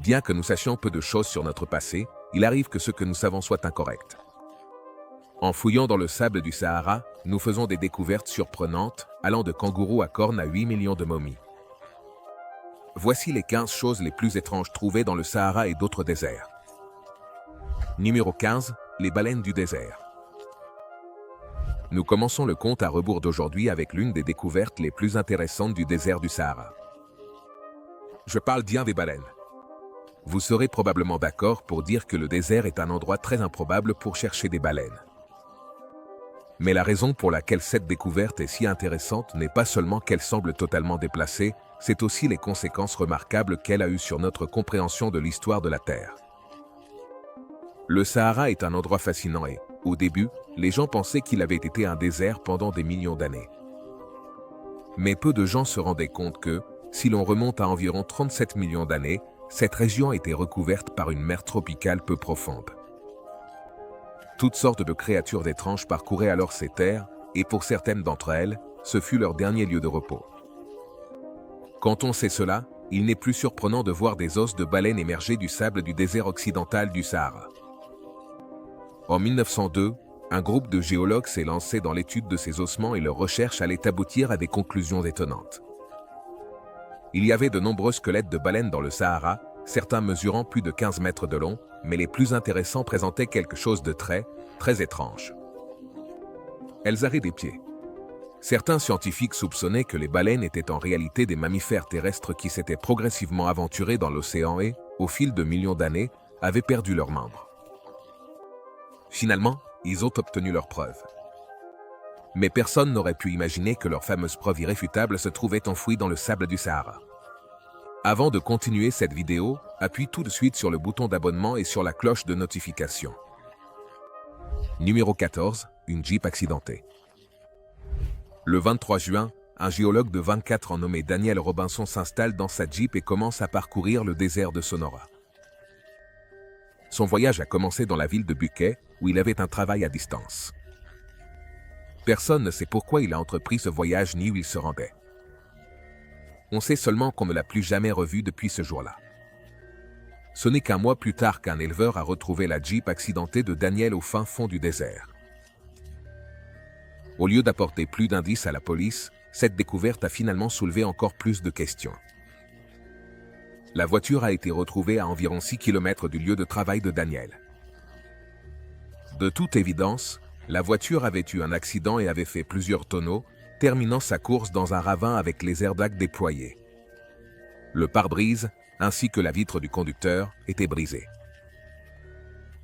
Bien que nous sachions peu de choses sur notre passé, il arrive que ce que nous savons soit incorrect. En fouillant dans le sable du Sahara, nous faisons des découvertes surprenantes, allant de kangourous à cornes à 8 millions de momies. Voici les 15 choses les plus étranges trouvées dans le Sahara et d'autres déserts. Numéro 15. Les baleines du désert. Nous commençons le compte à rebours d'aujourd'hui avec l'une des découvertes les plus intéressantes du désert du Sahara. Je parle bien des baleines. Vous serez probablement d'accord pour dire que le désert est un endroit très improbable pour chercher des baleines. Mais la raison pour laquelle cette découverte est si intéressante n'est pas seulement qu'elle semble totalement déplacée, c'est aussi les conséquences remarquables qu'elle a eues sur notre compréhension de l'histoire de la Terre. Le Sahara est un endroit fascinant et, au début, les gens pensaient qu'il avait été un désert pendant des millions d'années. Mais peu de gens se rendaient compte que, si l'on remonte à environ 37 millions d'années, cette région était recouverte par une mer tropicale peu profonde. Toutes sortes de créatures étranges parcouraient alors ces terres, et pour certaines d'entre elles, ce fut leur dernier lieu de repos. Quand on sait cela, il n'est plus surprenant de voir des os de baleines émerger du sable du désert occidental du Sahara. En 1902, un groupe de géologues s'est lancé dans l'étude de ces ossements et leurs recherches allaient aboutir à des conclusions étonnantes. Il y avait de nombreux squelettes de baleines dans le Sahara, certains mesurant plus de 15 mètres de long, mais les plus intéressants présentaient quelque chose de très étrange. Elles avaient des pieds. Certains scientifiques soupçonnaient que les baleines étaient en réalité des mammifères terrestres qui s'étaient progressivement aventurés dans l'océan et, au fil de millions d'années, avaient perdu leurs membres. Finalement, ils ont obtenu leurs preuves. Mais personne n'aurait pu imaginer que leur fameuse preuve irréfutable se trouvait enfouie dans le sable du Sahara. Avant de continuer cette vidéo, appuie tout de suite sur le bouton d'abonnement et sur la cloche de notification. Numéro 14. Une Jeep accidentée. Le 23 juin, un géologue de 24 ans nommé Daniel Robinson s'installe dans sa Jeep et commence à parcourir le désert de Sonora. Son voyage a commencé dans la ville de Buckeye, où il avait un travail à distance. Personne ne sait pourquoi il a entrepris ce voyage ni où il se rendait. On sait seulement qu'on ne l'a plus jamais revu depuis ce jour-là. Ce n'est qu'un mois plus tard qu'un éleveur a retrouvé la Jeep accidentée de Daniel au fin fond du désert. Au lieu d'apporter plus d'indices à la police, cette découverte a finalement soulevé encore plus de questions. La voiture a été retrouvée à environ 6 km du lieu de travail de Daniel. De toute évidence, la voiture avait eu un accident et avait fait plusieurs tonneaux, terminant sa course dans un ravin avec les airbags déployés. Le pare-brise, ainsi que la vitre du conducteur, étaient brisés.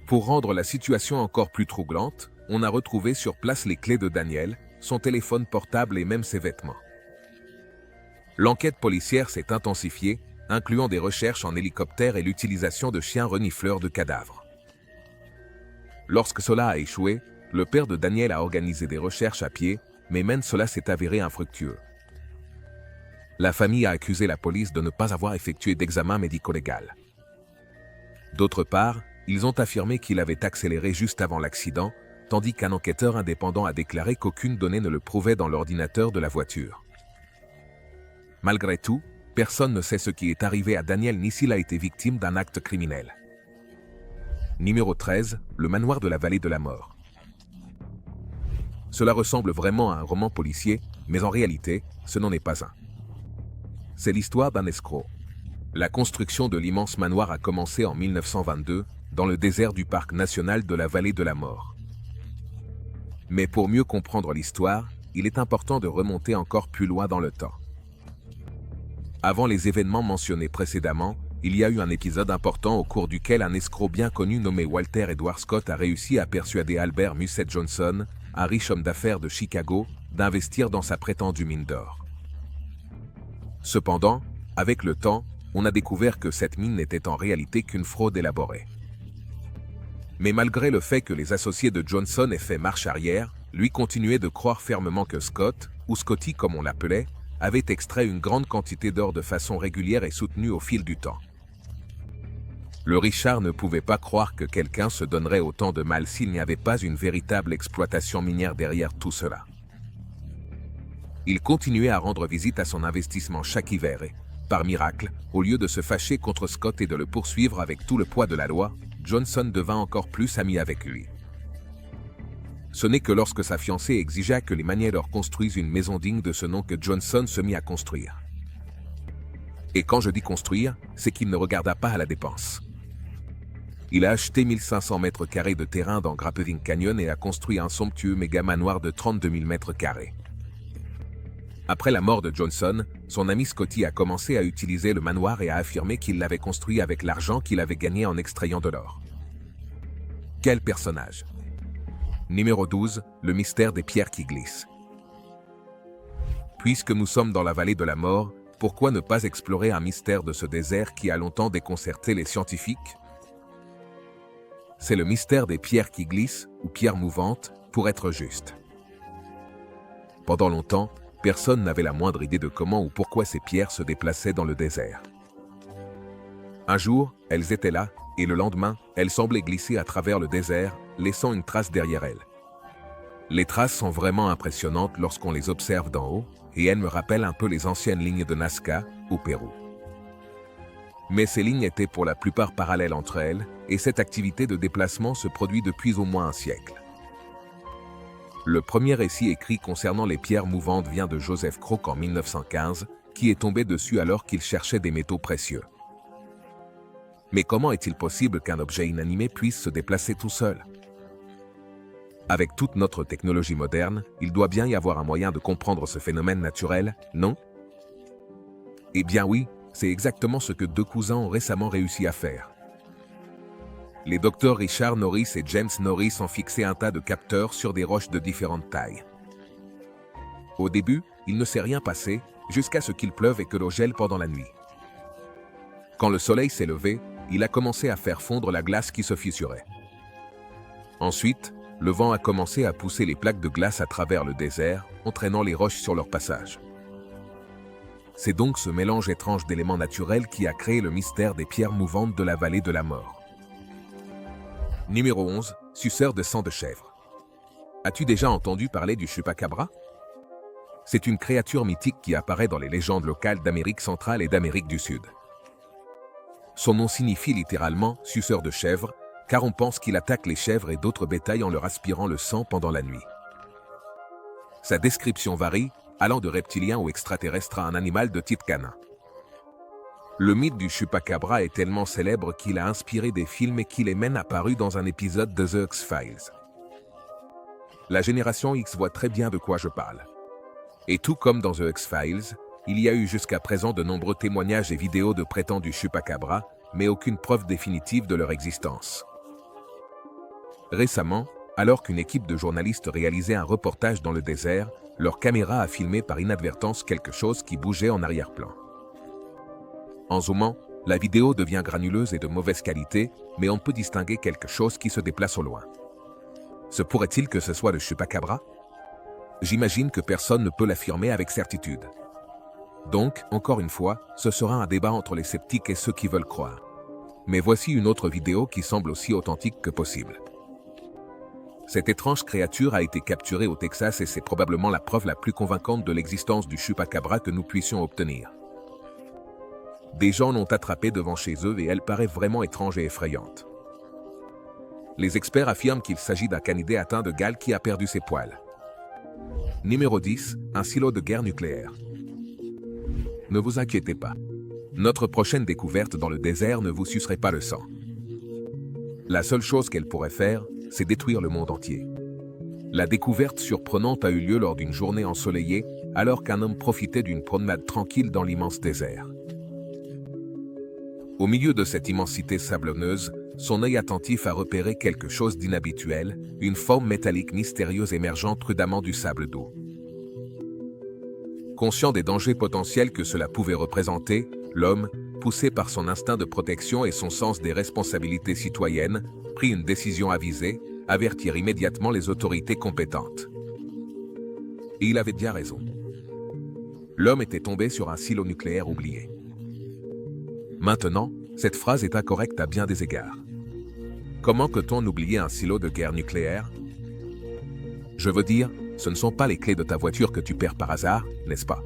Pour rendre la situation encore plus troublante, on a retrouvé sur place les clés de Daniel, son téléphone portable et même ses vêtements. L'enquête policière s'est intensifiée, incluant des recherches en hélicoptère et l'utilisation de chiens renifleurs de cadavres. Lorsque cela a échoué, le père de Daniel a organisé des recherches à pied, mais même cela s'est avéré infructueux. La famille a accusé la police de ne pas avoir effectué d'examen médico-légal. D'autre part, ils ont affirmé qu'il avait accéléré juste avant l'accident, tandis qu'un enquêteur indépendant a déclaré qu'aucune donnée ne le prouvait dans l'ordinateur de la voiture. Malgré tout, personne ne sait ce qui est arrivé à Daniel ni s'il a été victime d'un acte criminel. Numéro 13. Le manoir de la vallée de la mort. Cela ressemble vraiment à un roman policier, mais en réalité, ce n'en est pas un. C'est l'histoire d'un escroc. La construction de l'immense manoir a commencé en 1922, dans le désert du parc national de la vallée de la mort. Mais pour mieux comprendre l'histoire, il est important de remonter encore plus loin dans le temps. Avant les événements mentionnés précédemment, il y a eu un épisode important au cours duquel un escroc bien connu nommé Walter Edward Scott a réussi à persuader Albert Musset Johnson, un riche homme d'affaires de Chicago, d'investir dans sa prétendue mine d'or. Cependant, avec le temps, on a découvert que cette mine n'était en réalité qu'une fraude élaborée. Mais malgré le fait que les associés de Johnson aient fait marche arrière, lui continuait de croire fermement que Scott, ou Scotty comme on l'appelait, avait extrait une grande quantité d'or de façon régulière et soutenue au fil du temps. Le Richard ne pouvait pas croire que quelqu'un se donnerait autant de mal s'il n'y avait pas une véritable exploitation minière derrière tout cela. Il continuait à rendre visite à son investissement chaque hiver et, Par miracle, au lieu de se fâcher contre Scott et de le poursuivre avec tout le poids de la loi, Johnson devint encore plus ami avec lui. Ce n'est que lorsque sa fiancée exigea que les Manier construisent une maison digne de ce nom que Johnson se mit à construire. Et quand je dis construire, c'est qu'il ne regarda pas à la dépense. Il a acheté 1500 mètres carrés de terrain dans Grappevine Canyon et a construit un somptueux méga manoir de 32 000 mètres carrés. Après la mort de Johnson, son ami Scotty a commencé à utiliser le manoir et a affirmé qu'il l'avait construit avec l'argent qu'il avait gagné en extrayant de l'or. Quel personnage! Numéro 12, le mystère des pierres qui glissent. Puisque nous sommes dans la vallée de la mort, pourquoi ne pas explorer un mystère de ce désert qui a longtemps déconcerté les scientifiques? C'est le mystère des pierres qui glissent, ou pierres mouvantes, pour être juste. Pendant longtemps, personne n'avait la moindre idée de comment ou pourquoi ces pierres se déplaçaient dans le désert. Un jour, elles étaient là, et le lendemain, elles semblaient glisser à travers le désert, laissant une trace derrière elles. Les traces sont vraiment impressionnantes lorsqu'on les observe d'en haut, et elles me rappellent un peu les anciennes lignes de Nazca, au Pérou. Mais ces lignes étaient pour la plupart parallèles entre elles, et cette activité de déplacement se produit depuis au moins un siècle. Le premier récit écrit concernant les pierres mouvantes vient de Joseph Crook en 1915, qui est tombé dessus alors qu'il cherchait des métaux précieux. Mais comment est-il possible qu'un objet inanimé puisse se déplacer tout seul? Avec toute notre technologie moderne, il doit bien y avoir un moyen de comprendre ce phénomène naturel, non? Eh bien oui, c'est exactement ce que deux cousins ont récemment réussi à faire. Les docteurs Richard Norris et James Norris ont fixé un tas de capteurs sur des roches de différentes tailles. Au début, il ne s'est rien passé, jusqu'à ce qu'il pleuve et que l'eau gèle pendant la nuit. Quand le soleil s'est levé, il a commencé à faire fondre la glace qui se fissurait. Ensuite, le vent a commencé à pousser les plaques de glace à travers le désert, entraînant les roches sur leur passage. C'est donc ce mélange étrange d'éléments naturels qui a créé le mystère des pierres mouvantes de la vallée de la mort. Numéro 11, suceur de sang de chèvre. As-tu déjà entendu parler du chupacabra? C'est une créature mythique qui apparaît dans les légendes locales d'Amérique centrale et d'Amérique du Sud. Son nom signifie littéralement « suceur de chèvre », car on pense qu'il attaque les chèvres et d'autres bétails en leur aspirant le sang pendant la nuit. Sa description varie, allant de reptilien ou extraterrestre à un animal de type canin. Le mythe du chupacabra est tellement célèbre qu'il a inspiré des films et qu'il est même apparu dans un épisode de The X-Files. La génération X voit très bien de quoi je parle. Et tout comme dans The X-Files, il y a eu jusqu'à présent de nombreux témoignages et vidéos de prétendus chupacabras, mais aucune preuve définitive de leur existence. Récemment, alors qu'une équipe de journalistes réalisait un reportage dans le désert, leur caméra a filmé par inadvertance quelque chose qui bougeait en arrière-plan. En zoomant, la vidéo devient granuleuse et de mauvaise qualité, mais on peut distinguer quelque chose qui se déplace au loin. Se pourrait-il que ce soit le chupacabra? J'imagine que personne ne peut l'affirmer avec certitude. Donc, encore une fois, ce sera un débat entre les sceptiques et ceux qui veulent croire. Mais voici une autre vidéo qui semble aussi authentique que possible. Cette étrange créature a été capturée au Texas et c'est probablement la preuve la plus convaincante de l'existence du chupacabra que nous puissions obtenir. Des gens l'ont attrapée devant chez eux et elle paraît vraiment étrange et effrayante. Les experts affirment qu'il s'agit d'un canidé atteint de gale qui a perdu ses poils. Numéro 10, un silo de guerre nucléaire. Ne vous inquiétez pas. Notre prochaine découverte dans le désert ne vous sucerait pas le sang. La seule chose qu'elle pourrait faire, c'est détruire le monde entier. La découverte surprenante a eu lieu lors d'une journée ensoleillée, alors qu'un homme profitait d'une promenade tranquille dans l'immense désert. Au milieu de cette immensité sablonneuse, son œil attentif a repéré quelque chose d'inhabituel, une forme métallique mystérieuse émergeant prudemment du sable doux. Conscient des dangers potentiels que cela pouvait représenter, l'homme, poussé par son instinct de protection et son sens des responsabilités citoyennes, prit une décision avisée, avertir immédiatement les autorités compétentes. Et il avait bien raison. L'homme était tombé sur un silo nucléaire oublié. Maintenant, cette phrase est incorrecte à bien des égards. Comment peut-on oublier un silo de guerre nucléaire? Je veux dire, ce ne sont pas les clés de ta voiture que tu perds par hasard, n'est-ce pas?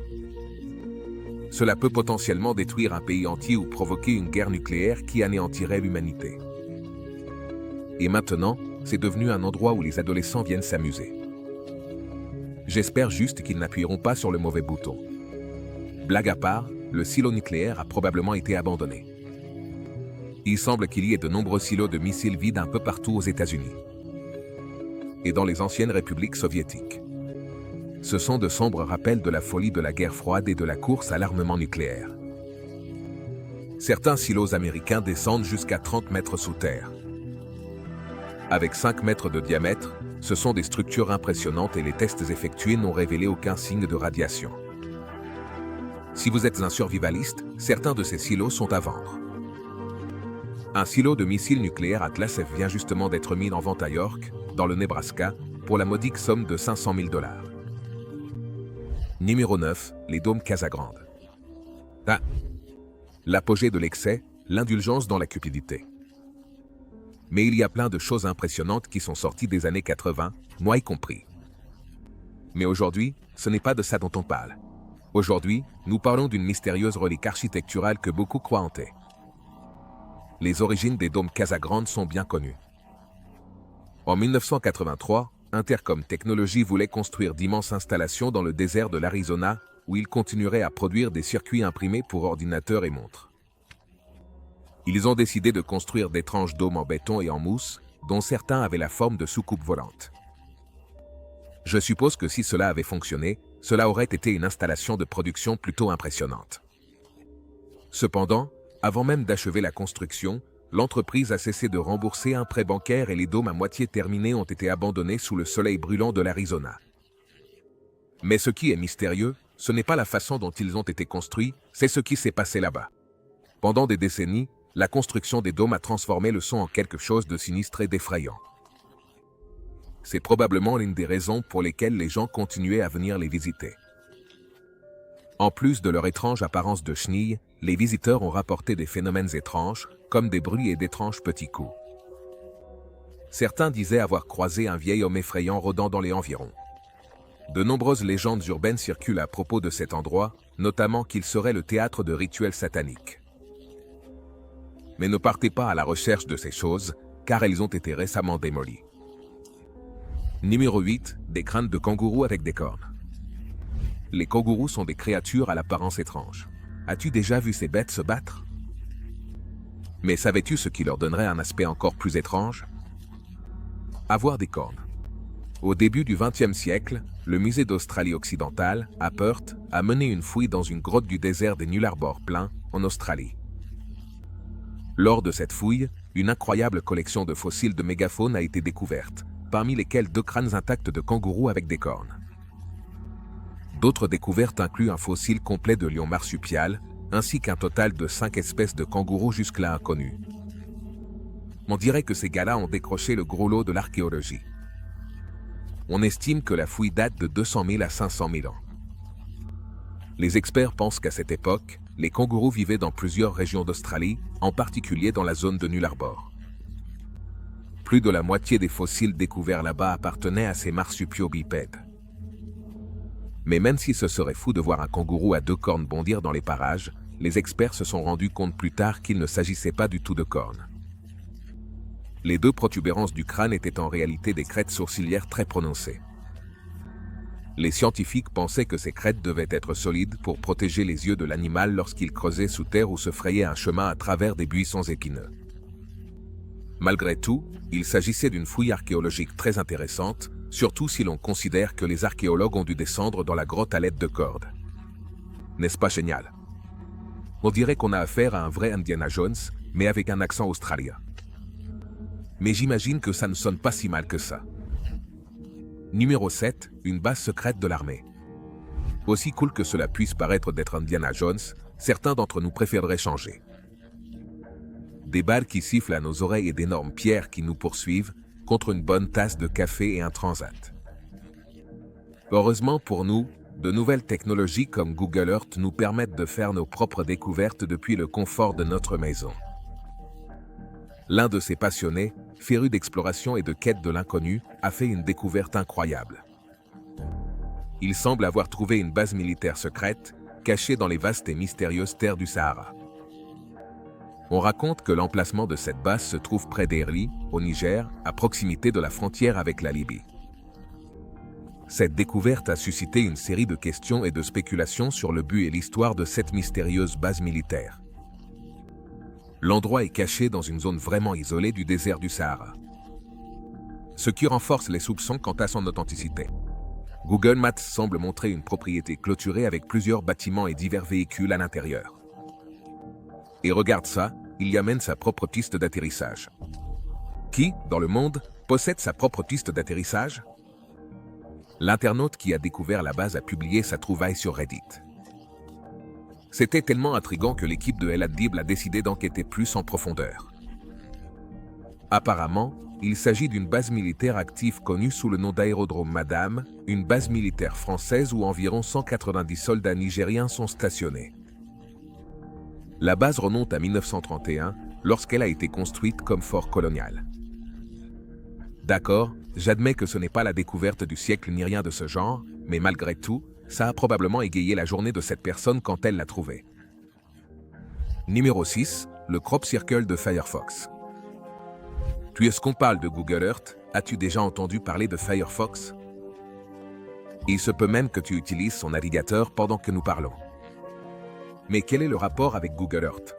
cela peut potentiellement détruire un pays entier ou provoquer une guerre nucléaire qui anéantirait l'humanité. Et maintenant, c'est devenu un endroit où les adolescents viennent s'amuser. J'espère juste qu'ils n'appuieront pas sur le mauvais bouton. Blague à part, le silo nucléaire a probablement été abandonné. Il semble qu'il y ait de nombreux silos de missiles vides un peu partout aux États-Unis et dans les anciennes républiques soviétiques. Ce sont de sombres rappels de la folie de la guerre froide et de la course à l'armement nucléaire. Certains silos américains descendent jusqu'à 30 mètres sous terre. Avec 5 mètres de diamètre, ce sont des structures impressionnantes et les tests effectués n'ont révélé aucun signe de radiation. Si vous êtes un survivaliste, certains de ces silos sont à vendre. Un silo de missiles nucléaires Atlas F vient justement d'être mis en vente à York, dans le Nebraska, pour la modique somme de 500 000 $. Numéro 9, les dômes Casagrande. Ah. L'apogée de l'excès, l'indulgence dans la cupidité. Mais il y a plein de choses impressionnantes qui sont sorties des années 80, moi y compris. Mais aujourd'hui, ce n'est pas de ça dont on parle. Aujourd'hui, nous parlons d'une mystérieuse relique architecturale que beaucoup croient hanter. Les origines des dômes Casagrande sont bien connues. En 1983, Intercom Technologies voulait construire d'immenses installations dans le désert de l'Arizona, où ils continueraient à produire des circuits imprimés pour ordinateurs et montres. Ils ont décidé de construire d'étranges dômes en béton et en mousse, dont certains avaient la forme de soucoupes volantes. Je suppose que si cela avait fonctionné, cela aurait été une installation de production plutôt impressionnante. Cependant, avant même d'achever la construction, l'entreprise a cessé de rembourser un prêt bancaire et les dômes à moitié terminés ont été abandonnés sous le soleil brûlant de l'Arizona. Mais ce qui est mystérieux, ce n'est pas la façon dont ils ont été construits, c'est ce qui s'est passé là-bas. Pendant des décennies, la construction des dômes a transformé le son en quelque chose de sinistre et d'effrayant. C'est probablement l'une des raisons pour lesquelles les gens continuaient à venir les visiter. En plus de leur étrange apparence de chenilles, les visiteurs ont rapporté des phénomènes étranges, comme des bruits et d'étranges petits coups. Certains disaient avoir croisé un vieil homme effrayant rôdant dans les environs. De nombreuses légendes urbaines circulent à propos de cet endroit, notamment qu'il serait le théâtre de rituels sataniques. Mais ne partez pas à la recherche de ces choses, car elles ont été récemment démolies. Numéro 8, des crânes de kangourous avec des cornes. Les kangourous sont des créatures à l'apparence étrange. As-tu déjà vu ces bêtes se battre? Mais savais-tu ce qui leur donnerait un aspect encore plus étrange? Avoir des cornes. Au début du XXe siècle, le musée d'Australie occidentale, à Perth, a mené une fouille dans une grotte du désert des Nullarbor Plains, en Australie. Lors de cette fouille, une incroyable collection de fossiles de mégafaune a été découverte, parmi lesquels 2 crânes intacts de kangourous avec des cornes. D'autres découvertes incluent un fossile complet de lion marsupial, ainsi qu'un total de 5 espèces de kangourous jusque-là inconnues. On dirait que ces gars-là ont décroché le gros lot de l'archéologie. On estime que la fouille date de 200 000 à 500 000 ans. Les experts pensent qu'à cette époque, les kangourous vivaient dans plusieurs régions d'Australie, en particulier dans la zone de Nullarbor. Plus de la moitié des fossiles découverts là-bas appartenaient à ces marsupiaux bipèdes. Mais même si ce serait fou de voir un kangourou à 2 cornes bondir dans les parages, les experts se sont rendus compte plus tard qu'il ne s'agissait pas du tout de cornes. Les 2 protubérances du crâne étaient en réalité des crêtes sourcilières très prononcées. Les scientifiques pensaient que ces crêtes devaient être solides pour protéger les yeux de l'animal lorsqu'il creusait sous terre ou se frayait un chemin à travers des buissons épineux. Malgré tout, il s'agissait d'une fouille archéologique très intéressante, surtout si l'on considère que les archéologues ont dû descendre dans la grotte à l'aide de cordes. N'est-ce pas génial? On dirait qu'on a affaire à un vrai Indiana Jones, mais avec un accent australien. Mais j'imagine que ça ne sonne pas si mal que ça. Numéro 7, une base secrète de l'armée. Aussi cool que cela puisse paraître d'être Indiana Jones, certains d'entre nous préféreraient changer. Des balles qui sifflent à nos oreilles et d'énormes pierres qui nous poursuivent, contre une bonne tasse de café et un transat. Heureusement pour nous, de nouvelles technologies comme Google Earth nous permettent de faire nos propres découvertes depuis le confort de notre maison. L'un de ces passionnés, féru d'exploration et de quête de l'inconnu, a fait une découverte incroyable. Il semble avoir trouvé une base militaire secrète, cachée dans les vastes et mystérieuses terres du Sahara. On raconte que l'emplacement de cette base se trouve près d'Erli, au Niger, à proximité de la frontière avec la Libye. Cette découverte a suscité une série de questions et de spéculations sur le but et l'histoire de cette mystérieuse base militaire. L'endroit est caché dans une zone vraiment isolée du désert du Sahara, ce qui renforce les soupçons quant à son authenticité. Google Maps semble montrer une propriété clôturée avec plusieurs bâtiments et divers véhicules à l'intérieur. Et regarde ça, il y a même sa propre piste d'atterrissage. Qui, dans le monde, possède sa propre piste d'atterrissage? L'internaute qui a découvert la base a publié sa trouvaille sur Reddit. C'était tellement intriguant que l'équipe de El Adib a décidé d'enquêter plus en profondeur. Apparemment, il s'agit d'une base militaire active connue sous le nom d'aérodrome Madame, une base militaire française où environ 190 soldats nigériens sont stationnés. La base remonte à 1931, lorsqu'elle a été construite comme fort colonial. D'accord, j'admets que ce n'est pas la découverte du siècle ni rien de ce genre, mais malgré tout, ça a probablement égayé la journée de cette personne quand elle l'a trouvée. Numéro 6, le crop circle de Firefox. Puisqu'on parle de Google Earth, as-tu déjà entendu parler de Firefox? Il se peut même que tu utilises son navigateur pendant que nous parlons. Mais quel est le rapport avec Google Earth?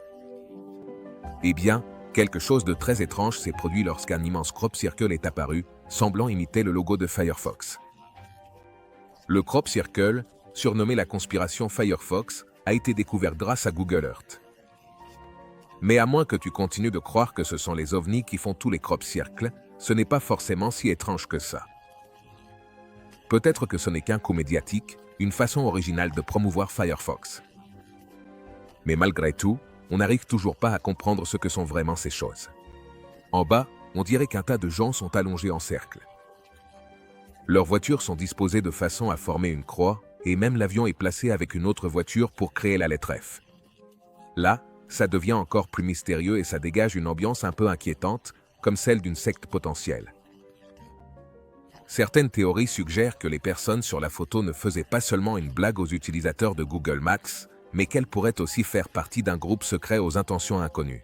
Eh bien, quelque chose de très étrange s'est produit lorsqu'un immense crop circle est apparu, semblant imiter le logo de Firefox. Le crop circle, surnommé la conspiration Firefox, a été découvert grâce à Google Earth. Mais à moins que tu continues de croire que ce sont les ovnis qui font tous les crop circles, ce n'est pas forcément si étrange que ça. Peut-être que ce n'est qu'un coup médiatique, une façon originale de promouvoir Firefox. Mais malgré tout, on n'arrive toujours pas à comprendre ce que sont vraiment ces choses. En bas, on dirait qu'un tas de gens sont allongés en cercle. Leurs voitures sont disposées de façon à former une croix, et même l'avion est placé avec une autre voiture pour créer la lettre F. Là, ça devient encore plus mystérieux et ça dégage une ambiance un peu inquiétante, comme celle d'une secte potentielle. Certaines théories suggèrent que les personnes sur la photo ne faisaient pas seulement une blague aux utilisateurs de Google Maps, mais qu'elles pourraient aussi faire partie d'un groupe secret aux intentions inconnues.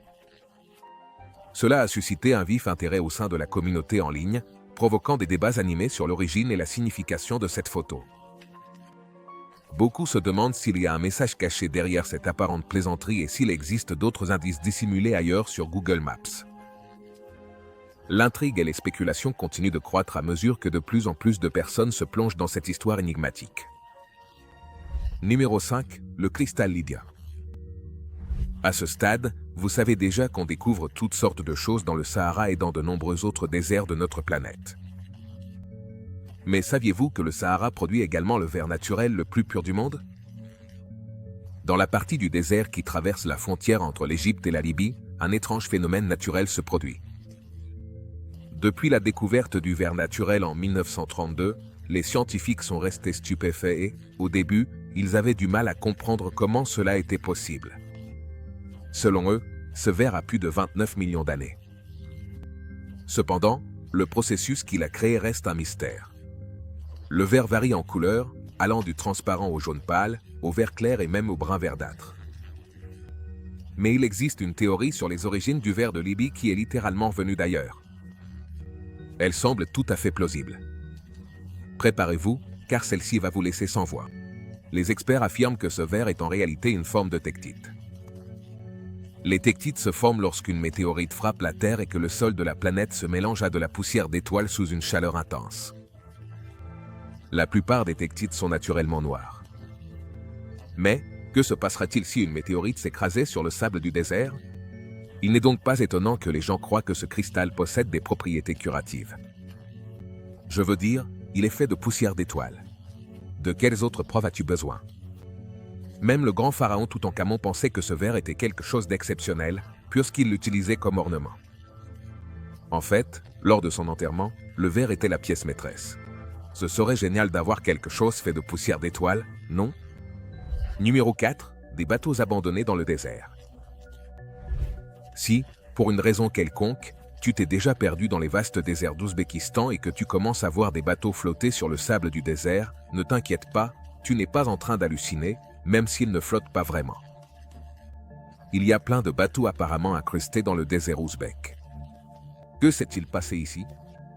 Cela a suscité un vif intérêt au sein de la communauté en ligne, provoquant des débats animés sur l'origine et la signification de cette photo. Beaucoup se demandent s'il y a un message caché derrière cette apparente plaisanterie et s'il existe d'autres indices dissimulés ailleurs sur Google Maps. L'intrigue et les spéculations continuent de croître à mesure que de plus en plus de personnes se plongent dans cette histoire énigmatique. Numéro 5, le cristal Lydia. À ce stade, vous savez déjà qu'on découvre toutes sortes de choses dans le Sahara et dans de nombreux autres déserts de notre planète. Mais saviez-vous que le Sahara produit également le verre naturel le plus pur du monde? Dans la partie du désert qui traverse la frontière entre l'Égypte et la Libye, un étrange phénomène naturel se produit. Depuis la découverte du verre naturel en 1932, les scientifiques sont restés stupéfaits et, au début, ils avaient du mal à comprendre comment cela était possible. Selon eux, ce verre a plus de 29 millions d'années. Cependant, le processus qui l'a créé reste un mystère. Le verre varie en couleur, allant du transparent au jaune pâle, au vert clair et même au brun verdâtre. Mais il existe une théorie sur les origines du verre de Libye qui est littéralement venue d'ailleurs. Elle semble tout à fait plausible. Préparez-vous, car celle-ci va vous laisser sans voix. Les experts affirment que ce verre est en réalité une forme de tektite. Les tektites se forment lorsqu'une météorite frappe la Terre et que le sol de la planète se mélange à de la poussière d'étoiles sous une chaleur intense. La plupart des tektites sont naturellement noirs. Mais, que se passera-t-il si une météorite s'écrasait sur le sable du désert? Il n'est donc pas étonnant que les gens croient que ce cristal possède des propriétés curatives. Je veux dire, il est fait de poussière d'étoiles. De quelles autres preuves as-tu besoin? Même le grand pharaon Toutankhamon pensait que ce verre était quelque chose d'exceptionnel, puisqu'il l'utilisait comme ornement. En fait, lors de son enterrement, le verre était la pièce maîtresse. Ce serait génial d'avoir quelque chose fait de poussière d'étoiles, non? Numéro 4, des bateaux abandonnés dans le désert. Si, pour une raison quelconque, tu t'es déjà perdu dans les vastes déserts d'Ouzbékistan et que tu commences à voir des bateaux flotter sur le sable du désert, ne t'inquiète pas, tu n'es pas en train d'halluciner, même s'ils ne flottent pas vraiment. Il y a plein de bateaux apparemment incrustés dans le désert ouzbek. Que s'est-il passé ici?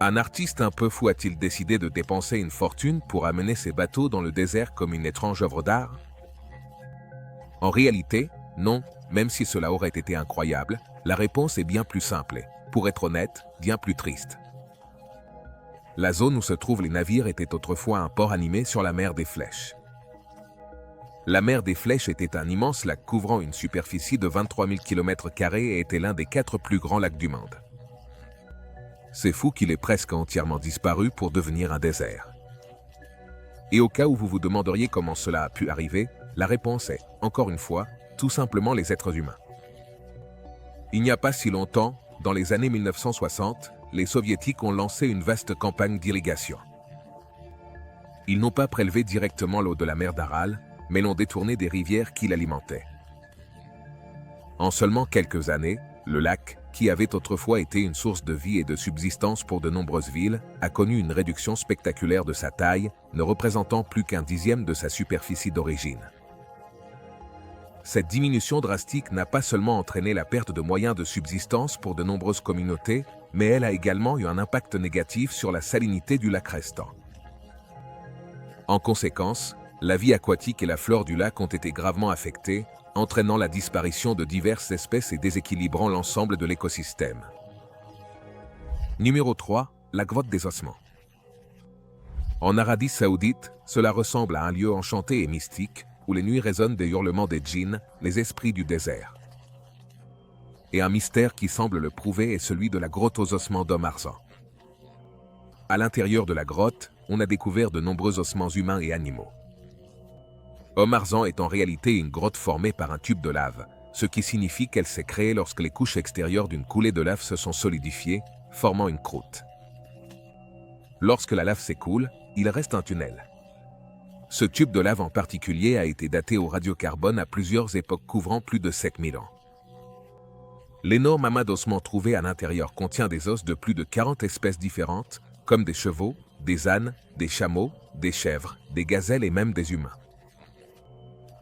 Un artiste un peu fou a-t-il décidé de dépenser une fortune pour amener ses bateaux dans le désert comme une étrange œuvre d'art? En réalité, non, même si cela aurait été incroyable, la réponse est bien plus simple et, pour être honnête, bien plus triste. La zone où se trouvent les navires était autrefois un port animé sur la mer des Flèches. La mer des Flèches était un immense lac couvrant une superficie de 23 000 km² et était l'un des 4 plus grands lacs du monde. C'est fou qu'il ait presque entièrement disparu pour devenir un désert. Et au cas où vous vous demanderiez comment cela a pu arriver, la réponse est, encore une fois, tout simplement les êtres humains. Il n'y a pas si longtemps, dans les années 1960, les Soviétiques ont lancé une vaste campagne d'irrigation. Ils n'ont pas prélevé directement l'eau de la mer d'Aral, mais l'ont détournée des rivières qui l'alimentaient. En seulement quelques années, le lac, qui avait autrefois été une source de vie et de subsistance pour de nombreuses villes, a connu une réduction spectaculaire de sa taille, ne représentant plus qu'un dixième de sa superficie d'origine. Cette diminution drastique n'a pas seulement entraîné la perte de moyens de subsistance pour de nombreuses communautés, mais elle a également eu un impact négatif sur la salinité du lac restant. En conséquence, la vie aquatique et la flore du lac ont été gravement affectées, entraînant la disparition de diverses espèces et déséquilibrant l'ensemble de l'écosystème. Numéro 3. La grotte des ossements. En Arabie Saoudite, cela ressemble à un lieu enchanté et mystique, où les nuits résonnent des hurlements des djinns, les esprits du désert. Et un mystère qui semble le prouver est celui de la grotte aux ossements d'Om Arzan. À l'intérieur de la grotte, on a découvert de nombreux ossements humains et animaux. Om Arzan est en réalité une grotte formée par un tube de lave, ce qui signifie qu'elle s'est créée lorsque les couches extérieures d'une coulée de lave se sont solidifiées, formant une croûte. Lorsque la lave s'écoule, il reste un tunnel. Ce tube de lave en particulier a été daté au radiocarbone à plusieurs époques couvrant plus de 7000 ans. L'énorme amas d'ossements trouvé à l'intérieur contient des os de plus de 40 espèces différentes, comme des chevaux, des ânes, des chameaux, des chèvres, des gazelles et même des humains.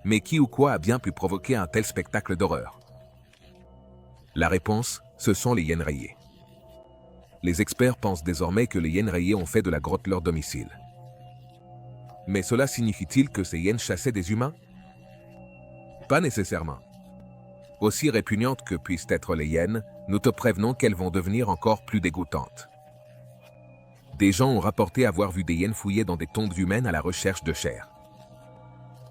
Mais qui ou quoi a bien pu provoquer un tel spectacle d'horreur? La réponse, ce sont les hyènes rayées. Les experts pensent désormais que les hyènes rayées ont fait de la grotte leur domicile. Mais cela signifie-t-il que ces hyènes chassaient des humains? Pas nécessairement. Aussi répugnantes que puissent être les hyènes, nous te prévenons qu'elles vont devenir encore plus dégoûtantes. Des gens ont rapporté avoir vu des hyènes fouiller dans des tombes humaines à la recherche de chair.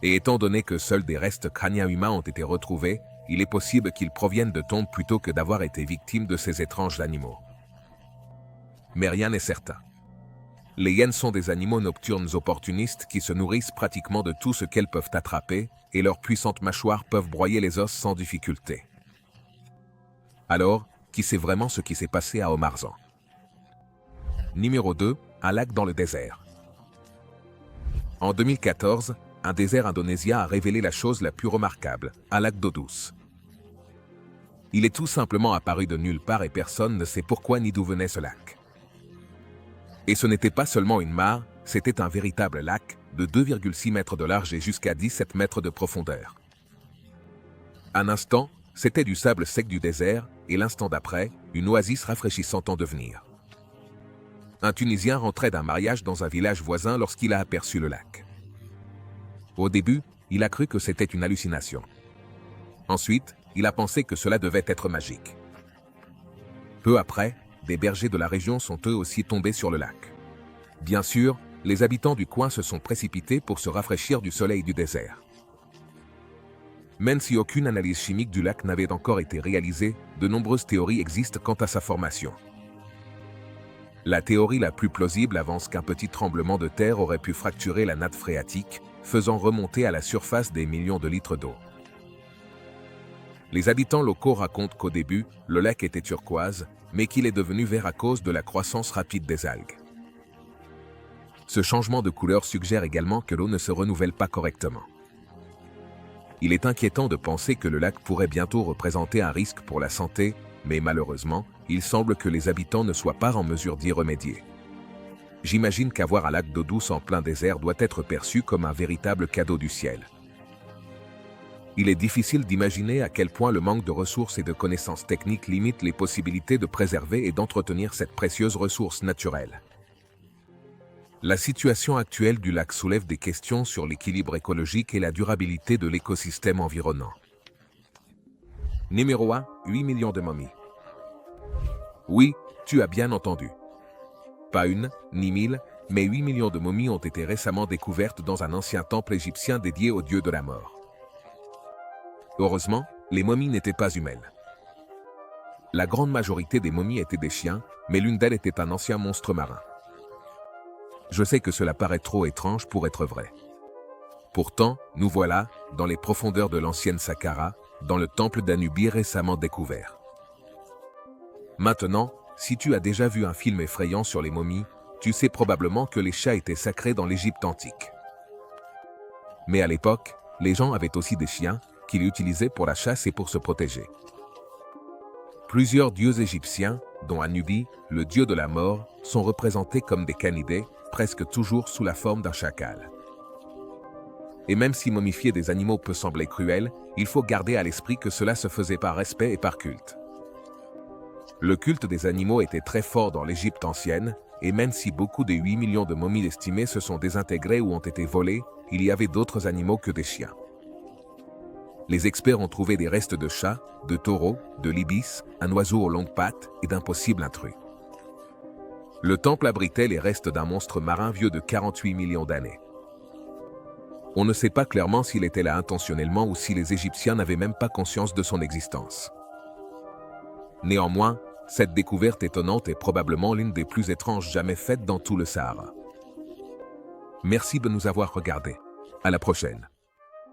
Et étant donné que seuls des restes crâniens humains ont été retrouvés, il est possible qu'ils proviennent de tombes plutôt que d'avoir été victimes de ces étranges animaux. Mais rien n'est certain. Les hyènes sont des animaux nocturnes opportunistes qui se nourrissent pratiquement de tout ce qu'elles peuvent attraper, et leurs puissantes mâchoires peuvent broyer les os sans difficulté. Alors, qui sait vraiment ce qui s'est passé à Om Arzan? Numéro 2. Un lac dans le désert. En 2014, un désert indonésien a révélé la chose la plus remarquable, un lac d'eau douce. Il est tout simplement apparu de nulle part et personne ne sait pourquoi ni d'où venait ce lac. Et ce n'était pas seulement une mare, c'était un véritable lac, de 2,6 mètres de large et jusqu'à 17 mètres de profondeur. Un instant, c'était du sable sec du désert, et l'instant d'après, une oasis rafraîchissante en devenir. Un Tunisien rentrait d'un mariage dans un village voisin lorsqu'il a aperçu le lac. Au début, il a cru que c'était une hallucination. Ensuite, il a pensé que cela devait être magique. Peu après, des bergers de la région sont eux aussi tombés sur le lac. Bien sûr, les habitants du coin se sont précipités pour se rafraîchir du soleil du désert. Même si aucune analyse chimique du lac n'avait encore été réalisée, de nombreuses théories existent quant à sa formation. La théorie la plus plausible avance qu'un petit tremblement de terre aurait pu fracturer la nappe phréatique, faisant remonter à la surface des millions de litres d'eau. Les habitants locaux racontent qu'au début, le lac était turquoise, mais qu'il est devenu vert à cause de la croissance rapide des algues. Ce changement de couleur suggère également que l'eau ne se renouvelle pas correctement. Il est inquiétant de penser que le lac pourrait bientôt représenter un risque pour la santé, mais malheureusement, il semble que les habitants ne soient pas en mesure d'y remédier. J'imagine qu'avoir un lac d'eau douce en plein désert doit être perçu comme un véritable cadeau du ciel. Il est difficile d'imaginer à quel point le manque de ressources et de connaissances techniques limite les possibilités de préserver et d'entretenir cette précieuse ressource naturelle. La situation actuelle du lac soulève des questions sur l'équilibre écologique et la durabilité de l'écosystème environnant. Numéro 1, 8 millions de momies. Oui, tu as bien entendu. Pas une, ni 1000, mais 8 millions de momies ont été récemment découvertes dans un ancien temple égyptien dédié au dieu de la mort. Heureusement, les momies n'étaient pas humaines. La grande majorité des momies étaient des chiens, mais l'une d'elles était un ancien monstre marin. Je sais que cela paraît trop étrange pour être vrai. Pourtant, nous voilà, dans les profondeurs de l'ancienne Saqqara, dans le temple d'Anubis récemment découvert. Maintenant, si tu as déjà vu un film effrayant sur les momies, tu sais probablement que les chats étaient sacrés dans l'Égypte antique. Mais à l'époque, les gens avaient aussi des chiens, qu'ils utilisaient pour la chasse et pour se protéger. Plusieurs dieux égyptiens, dont Anubis, le dieu de la mort, sont représentés comme des canidés, presque toujours sous la forme d'un chacal. Et même si momifier des animaux peut sembler cruel, il faut garder à l'esprit que cela se faisait par respect et par culte. Le culte des animaux était très fort dans l'Égypte ancienne, et même si beaucoup des 8 millions de momies estimées se sont désintégrées ou ont été volées, il y avait d'autres animaux que des chiens. Les experts ont trouvé des restes de chats, de taureaux, de l'ibis, un oiseau aux longues pattes et d'un possible intrus. Le temple abritait les restes d'un monstre marin vieux de 48 millions d'années. On ne sait pas clairement s'il était là intentionnellement ou si les Égyptiens n'avaient même pas conscience de son existence. Néanmoins, cette découverte étonnante est probablement l'une des plus étranges jamais faites dans tout le Sahara. Merci de nous avoir regardés. À la prochaine.